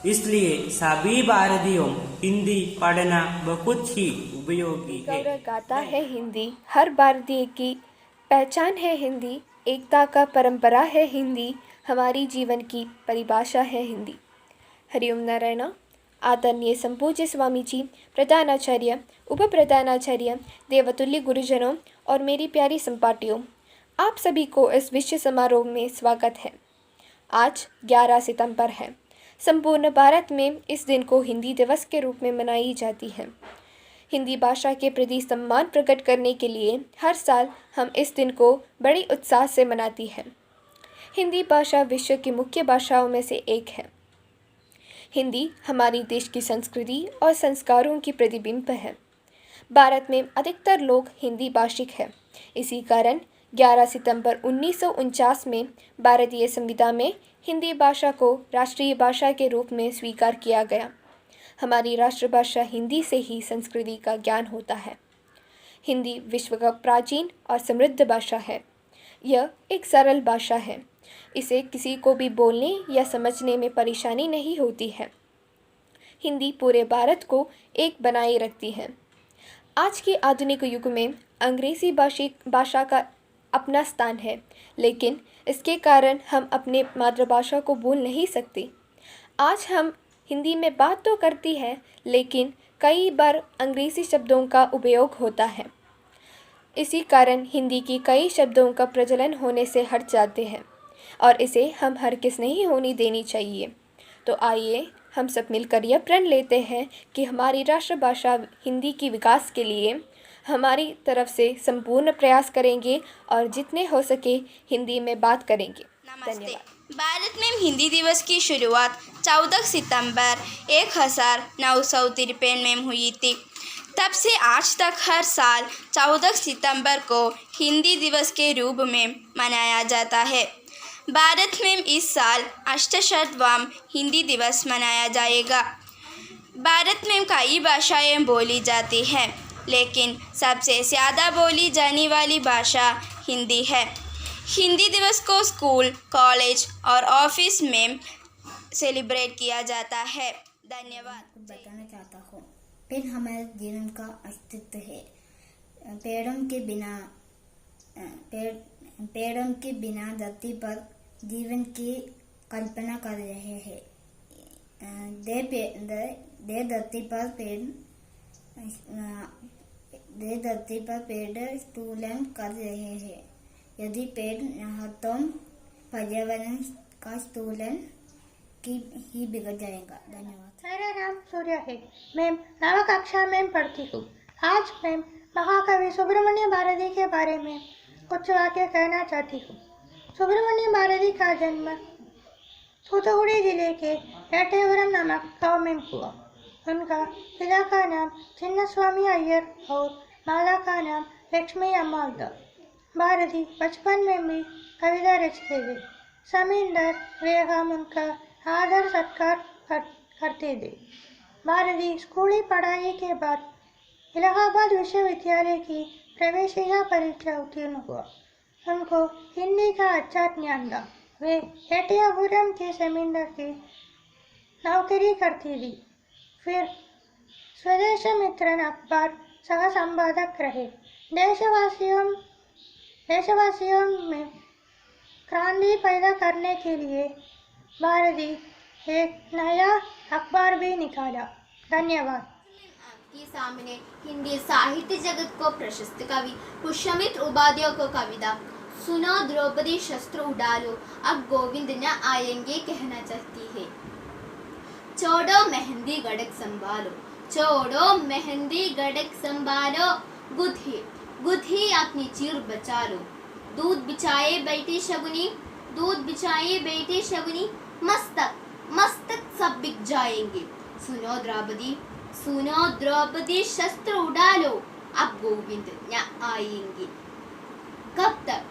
इसलिए सभी भारतीयों हिंदी पढ़ना बहुत ही उपयोगी है। गौरव गाथा है हिंदी, हर भारतीय की पहचान है हिंदी, एकता का परंपरा है हिंदी, हमारी जीवन की परिभाषा है हिंदी। हरिओम नारायण। आदरणीय संपूज्य स्वामी जी, प्रधानाचार्य, उप प्रधानाचार्य, देवतुल्य गुरुजनों और मेरी प्यारी संपाटियों, आप सभी को इस विश्व समारोह में स्वागत है। आज 11 सितंबर है। संपूर्ण भारत में इस दिन को हिंदी दिवस के रूप में मनाई जाती है। हिंदी भाषा के प्रति सम्मान प्रकट करने के लिए हर साल हम इस दिन को बड़ी उत्साह से मनाती हैं। हिंदी भाषा विश्व की मुख्य भाषाओं में से एक है। हिंदी हमारी देश की संस्कृति और संस्कारों की प्रतिबिंब है। भारत में अधिकतर लोग हिंदी भाषिक हैं। इसी कारण 11 सितंबर 1949 में भारतीय संविधान में हिंदी भाषा को राष्ट्रीय भाषा के रूप में स्वीकार किया गया। हमारी राष्ट्रभाषा हिंदी से ही संस्कृति का ज्ञान होता है। हिंदी विश्व का प्राचीन और समृद्ध भाषा है। यह एक सरल भाषा है। इसे किसी को भी बोलने या समझने में परेशानी नहीं होती है। हिंदी पूरे भारत को एक बनाए रखती है। आज के आधुनिक युग में अंग्रेज़ी भाषा का अपना स्थान है, लेकिन इसके कारण हम अपने मातृभाषा को भूल नहीं सकते। आज हम हिंदी में बात तो करती है, लेकिन कई बार अंग्रेज़ी शब्दों का उपयोग होता है। इसी कारण हिंदी की कई शब्दों का प्रचलन होने से हट जाते हैं और इसे हम हरगिज़ नहीं होने देनी चाहिए। तो आइए हम सब मिलकर यह प्रण लेते हैं कि हमारी राष्ट्रभाषा हिंदी की विकास के लिए हमारी तरफ से संपूर्ण प्रयास करेंगे और जितने हो सके हिंदी में बात करेंगे। धन्यवाद। भारत में हिंदी दिवस की शुरुआत 14 सितंबर 1953 में हुई थी। तब से आज तक हर साल 14 सितंबर को हिंदी दिवस के रूप में मनाया जाता है। भारत में इस साल 68वां हिंदी दिवस मनाया जाएगा। भारत में कई भाषाएं बोली जाती हैं, लेकिन सबसे ज़्यादा बोली जाने वाली भाषा हिंदी है। हिंदी दिवस को स्कूल, कॉलेज और ऑफिस में सेलिब्रेट किया जाता है। धन्यवाद। बताना चाहता हूँ, पेड़ हमारे जीवन का अस्तित्व है। पेड़ों के बिना धरती पर जीवन की कल्पना कर रहे हैं। दे धरती पर पेड़ स्तूलन कर रहे हैं। यदि पेड़ न तो पर्यावरण का स्तूलन ही बिगड़ जाएगा। धन्यवाद। मेरा नाम सूर्य है। मैं 9वीं कक्षा में पढ़ती हूँ। आज मैं महाकवि सुब्रमण्य भारती के बारे में कुछ वाक्य कहना चाहती हूँ। सुब्रमण्य भारती का जन्म तूतुकुड़ी जिले के एटयपुरम नामक गांव में हुआ। उनका पिता का नाम चिन्नस्वामी अय्यर और माता का नाम लक्ष्मी अम्माल था। भारती बचपन में भी कविता रचते थे। जमींदार बेगम उनका आदर सत्कार करते थे। भारती स्कूली पढ़ाई के बाद इलाहाबाद विश्वविद्यालय की प्रवेशिका परीक्षा उत्तीर्ण हुआ। उनको हिंदी का अच्छा ज्ञान था। वे एटयपुरम के जमींदार की नौकरी करती थी। फिर स्वदेश मित्रन अखबार सह संपादक रहे। देशवासियों में क्रांति पैदा करने के लिए भारती एक नया अखबार भी निकाला। धन्यवाद। आपके सामने हिंदी साहित्य जगत को प्रशस्त कवि पुष्यमित्र उपाध्याय को कविता सुनो द्रौपदी शस्त्र उड़ा लो अब गोविंद न आएंगे कहना चाहती है। छोड़ो मेहंदी गड़क संभालो, छोड़ो मेहंदी गड़क संभालो, गुथी अपनी चीर बचा लो। दूध बिछाए बैठे शगुनी, दूध बिछाए बैठे शगुनी, मस्तक सब बिक जाएंगे। सुनो द्रौपदी शस्त्र उड़ा लो अब गोविंद न आएंगे। कब तक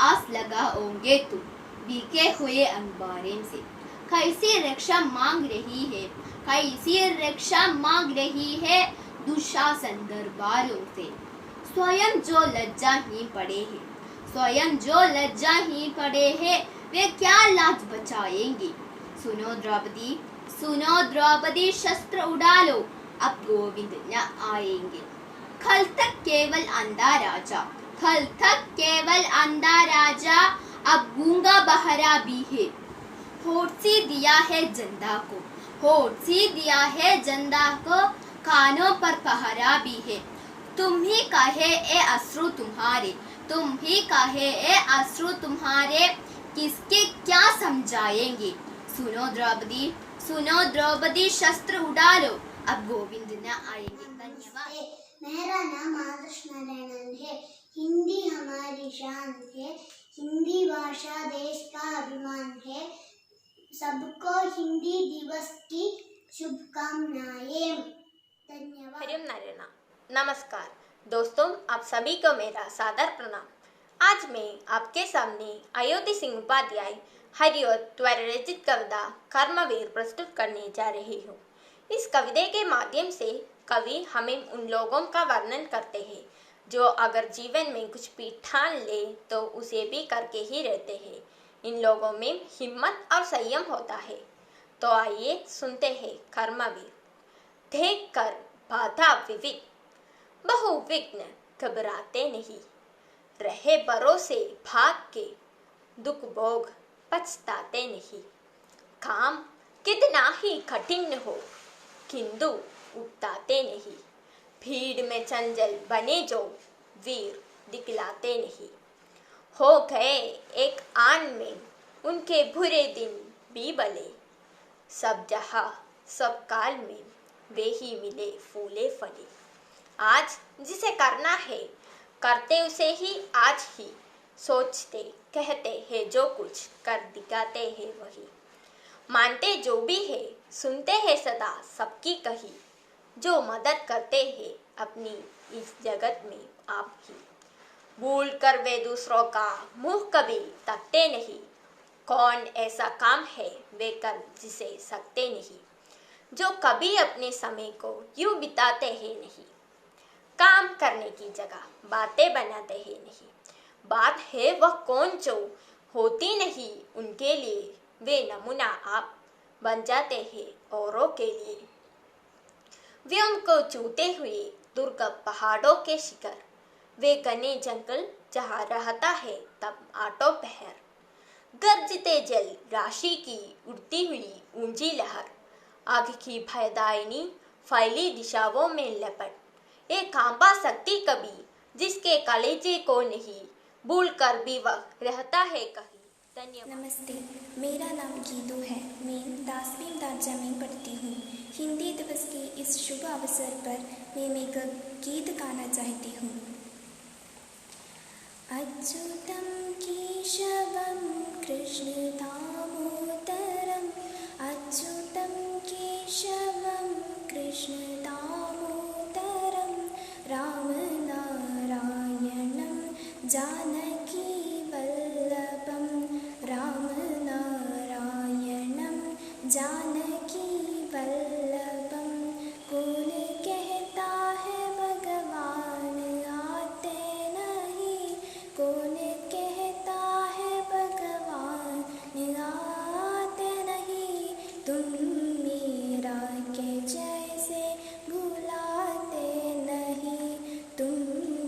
आस लगाओगे तुम बीके हुए अंबारें से। कैसी रक्षा मांग रही है, कैसी रक्षा मांग रही है दुशासन दरबारों से। स्वयं जो लज्जाहीन पड़े हैं वे क्या लाज बचाएंगे। सुनो द्रौपदी शस्त्र उड़ा लो अब गोविंद न आएंगे। कल तक केवल अंधा राजा अब गूंगा बहरा भी है। होठ सी दिया है जंदा को कानों पर पहरा भी है। तुम ही कहे ए अश्रु तुम्हारे किसके क्या समझाएंगे। सुनो द्रौपदी शस्त्र उड़ा लो अब गोविंद न आएंगे। धन्यवाद। मेरा नाम आदर्श नारायण है। हिंदी हमारी शान है, हिंदी भाषा देश का अभिमान है। सबको हिंदी दिवस की शुभकामनाएं। धन्यवाद। हरिओम नारायण। नमस्कार दोस्तों, आप सभी को मेरा सादर प्रणाम। आज मैं आपके सामने अयोध्या सिंह उपाध्याय हरिओत द्वारा रचित कविता कर्मवीर प्रस्तुत करने जा रही हूँ। इस कविता के माध्यम से कवि हमें उन लोगों का वर्णन करते हैं जो अगर जीवन में कुछ भी ठान ले तो उसे भी करके ही रहते हैं। इन लोगों में हिम्मत और संयम होता है। तो आइए सुनते हैं कर्मवीर। देख कर बाधा विविध बहुविघ्न घबराते नहीं, रहे भरोसे भाग के दुख भोग पछताते नहीं। काम कितना ही कठिन हो किंतु उगताते नहीं, भीड़ में चंचल बने जो वीर दिखलाते नहीं। हो गए एक आन में उनके बुरे दिन भी भले, सब जहाँ सब काल में वे ही मिले फूले फले। आज जिसे करना है करते उसे ही आज ही, सोचते कहते हैं जो कुछ कर दिखाते हैं वही। मानते जो भी है सुनते हैं सदा सबकी कही, जो मदद करते हैं अपनी इस जगत में आपकी। भूल कर वे दूसरों का मुंह कभी तकते नहीं, कौन ऐसा काम है वे कर जिसे सकते नहीं। जो कभी अपने समय को यूं बिताते हैं नहीं, काम करने की जगह बातें बनाते हैं नहीं। बात है वह कौन जो होती नहीं उनके लिए, वे नमूना आप बन जाते हैं औरों के लिए। वे उनको छूते हुए दुर्गम पहाड़ों के शिखर, वे घने जंगल जहाँ रहता है तब आटो पहर। गरजते जल राशि की उड़ती हुई ऊंची लहर, आग की भयदायिनी फैली दिशाओं में लपट। एक कांपा सकती कभी जिसके कलेजे को नहीं, भूल कर भी वह रहता है कहीं। धन्यवाद। नमस्ते, मेरा नाम गीतू है। मैं 10वीं दर्जा में पढ़ती हूँ। हिंदी दिवस के इस शुभ अवसर पर मैं एक गीत गाना चाहती हूँ। अच्युतं केशवं कृष्ण दामोदरं जानकी वल्लभं रामनारायणं जानकी वल्लभं कौन कहता है भगवान आते नहीं, कौन कहता है भगवान आते नहीं, तुम मीरा के जैसे भुलाते नहीं, तुम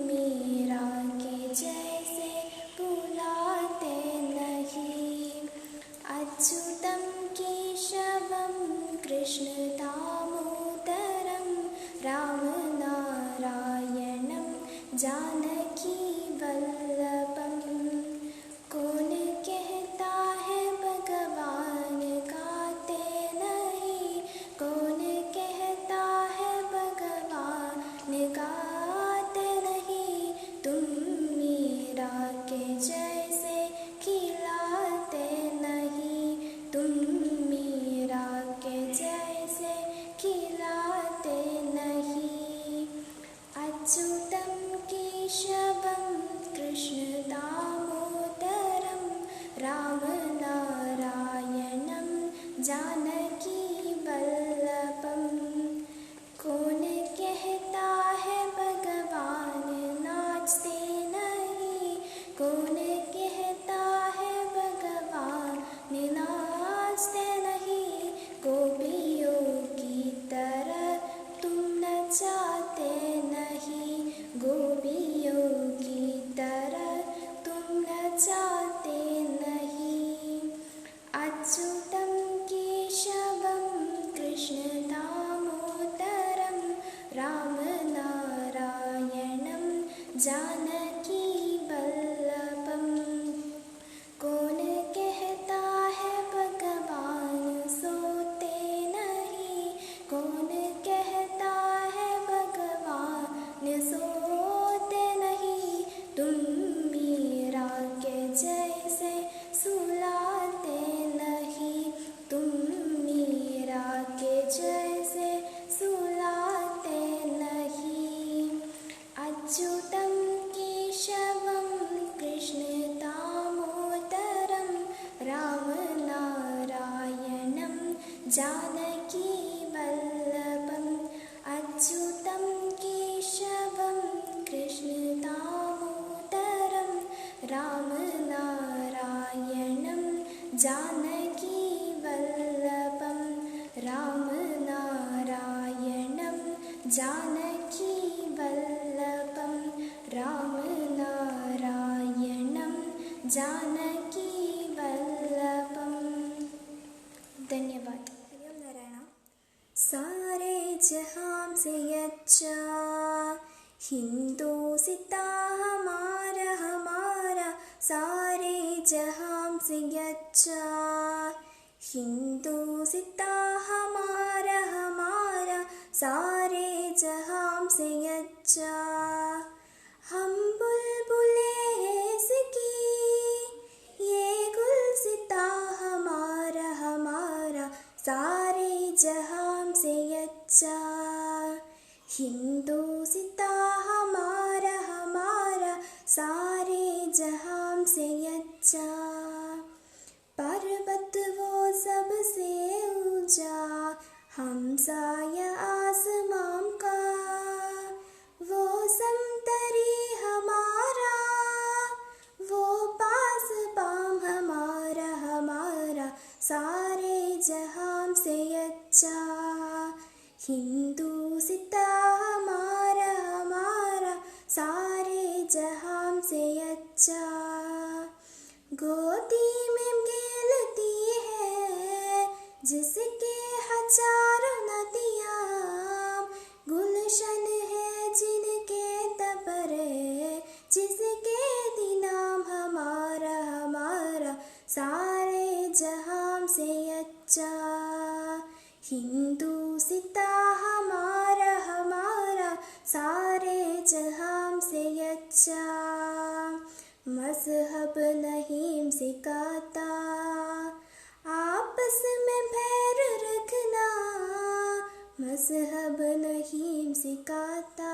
मीरा के जैसे भुलाते नहीं। अच्युतं केशवं कृष्ण दामोदरं रामनारायणं जानकी वल्लभं कौन कहता है भगवान गाते नहीं, कौन कहता है भगवान गाते नहीं, तुम मीरा के जैसे खिलाते नहीं, तुम मीरा के जैसे खिलाते नहीं। अच्युतं केशवं कृष्ण दामोदरं रामनारायणं जानकी वल्लभं कौन कहता है भगवान नाचते नहीं, कौन कहता है भगवान नाचते नहीं, गोपियों की तरह तुम नचाते नहीं, गोपियों की तरह तुम नचाते नहीं। अच्युतं केशवं कृष्ण दामोदरं रामनारायणं जानकी वल्लभं कौन कहता है भगवान सोते नहीं, कौन कहता है भगवान सोते नहीं, तुम मीरा के जैसे सुलाते नहीं, तुम मीरा के जैसे सुलाते नहीं। अच्युतं केशवं कृष्ण दामोदरं रामनारायणं जानकी वल्लभं अच्युतं केशवं कृष्ण दामोदरं रामनारायणं जानकी वल्लभं रामनारायणं जानकी वल्लभं रामनारायणं जानकी वल्लभं। धन्यवाद। सारे जहां से अच्छा हिंदोसिता हमारा हमारा, सारे जहां से अच्छा हिंदोसिता हमारा हमारा, सारे जहां से अच्छा। हम बुलबुले इसकी ये गुलसिता हमारा हमारा, सारे जहां से अच्छा हिंदोसिता हमारा हमारा, सारे जहां से अच्छा। पर्वत वो सबसे ऊंचा हमसाया आसमां का, वो समतरी हमारा, वो पास पाम हमारा हमारा, सारे जहां से अच्छा हिंदोसिता हमारा हमारा, सारे जहां से अच्छा। गोदी में खेलती है जिसके हजारों नदियाँ, गुलशन है जिनके तपरे, जिसके दिनाम हमारा हमारा, सारे जहां से अच्छा हिंदोसिता हमारा हमारा, सारे जहां से अच्छा। मज़हब नहीं सिखाता आपस में बैर रखना, मज़हब नहीं सिखाता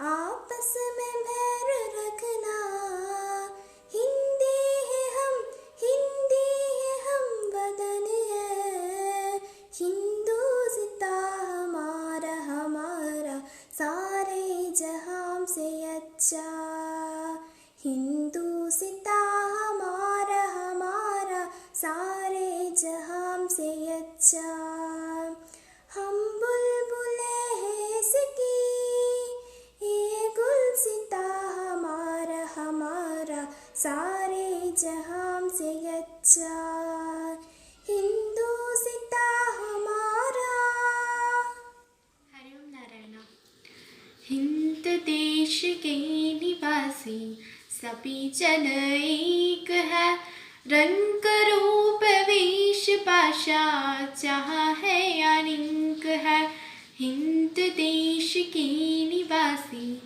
आपस में बैर रखना, सारे जहां से अच्छा हिंदुस्तां हमारा। हरिओम नारायण। हिंद देश के निवासी सभी जन एक है, रंग रूप वेश भाषा जहाँ है अनेक है। हिंद देश के निवासी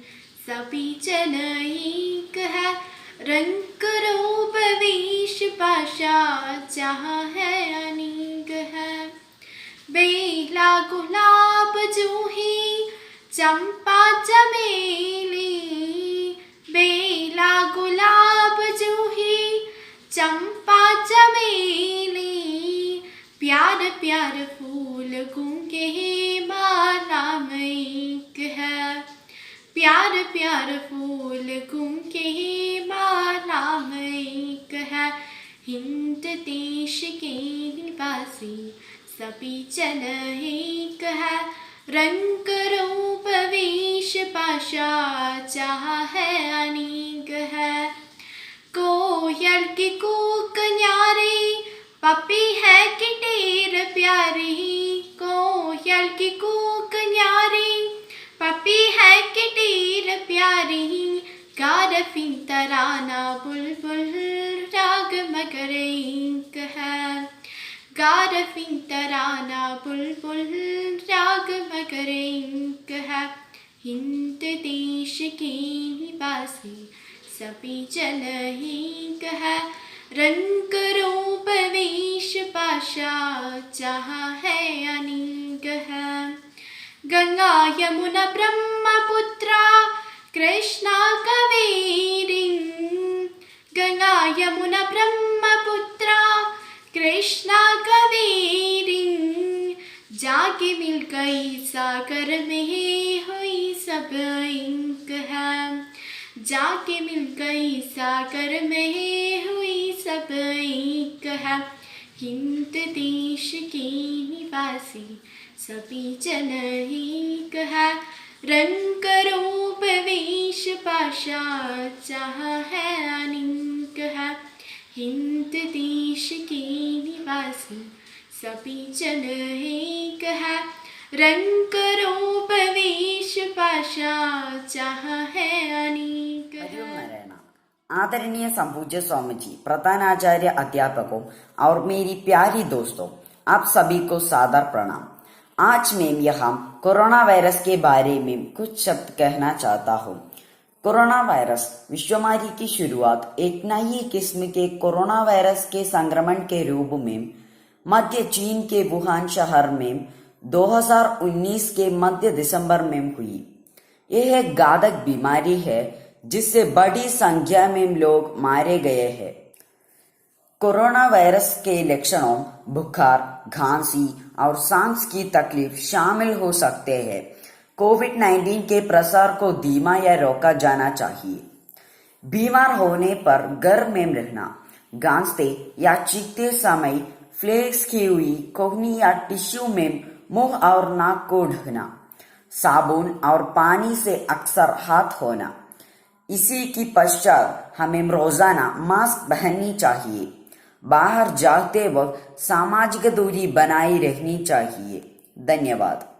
सभी जन एक है, रंग रूप वेश भाषा जहाँ है अनेक है। बेला गुलाब जूही चंपा चमेली, बेला गुलाब जूही चंपा चमेली, प्यार प्यार फूल गूंगे माला में एक है। प्यार प्यार फूल गूंगे माला में एक है। हिंद देश के निवासी सभी जन एक है, रंग रूप वेश भाषा जहाँ है अनेक है। कोयल की कूक न्यारी पपी है किटेर प्यारी, कोयल की कूक न्यारी पपी है किटेर प्यारी। गारफी तराना बुलबुल राग मगर एक है, गारफी तराना बुलबुल राग मगर एक है। हिंद देश के निवासी सभी जन एक है, रंग रूप वेश भाषा जहाँ है अनेक है। गंगा यमुना ब्रह्मपुत्रा कृष्णा कावेरी, गंगा यमुना ब्रह्मपुत्रा कृष्णा कावेरी। जाके मिल गई सागर में हुई सब एक है, जाके मिल गई सागर में हुई सब एक है। हिंद देश के निवासी सभी जन एक है, रंग रूप वेश भाषा जहाँ है अनेक है। हिंद देश के निवासी सभी जन एक है, रंग रूप वेश भाषा जहाँ है अनेक है। आदरणीय संपूज्य स्वामी जी, प्रधानाचार्य अध्यापकों और मेरी प्यारी दोस्तों, आप सभी को सादर प्रणाम। आज मैं यहाँ कोरोना वायरस के बारे में कुछ शब्द कहना चाहता हूँ। कोरोना वायरस विश्वमारी की शुरुआत एक नई किस्म के कोरोना वायरस के संक्रमण के रूप में मध्य चीन के वुहान शहर में 2019 के मध्य दिसंबर में हुई। यह एक घातक बीमारी है जिससे बड़ी संख्या में लोग मारे गए हैं। कोरोना वायरस के लक्षणों बुखार, खांसी और सांस की तकलीफ शामिल हो सकते हैं। कोविड-19 के प्रसार को धीमा या रोका जाना चाहिए। बीमार होने पर घर में रहना, खांसते या चीखते समय फ्लेक्स की हुई कोहनी या टिश्यू में मुंह और नाक को ढकना, साबुन और पानी से अक्सर हाथ धोना। इसी की पश्चात हमें रोजाना मास्क पहननी चाहिए। बाहर जाते वक्त सामाजिक दूरी बनाए रखनी चाहिए। धन्यवाद।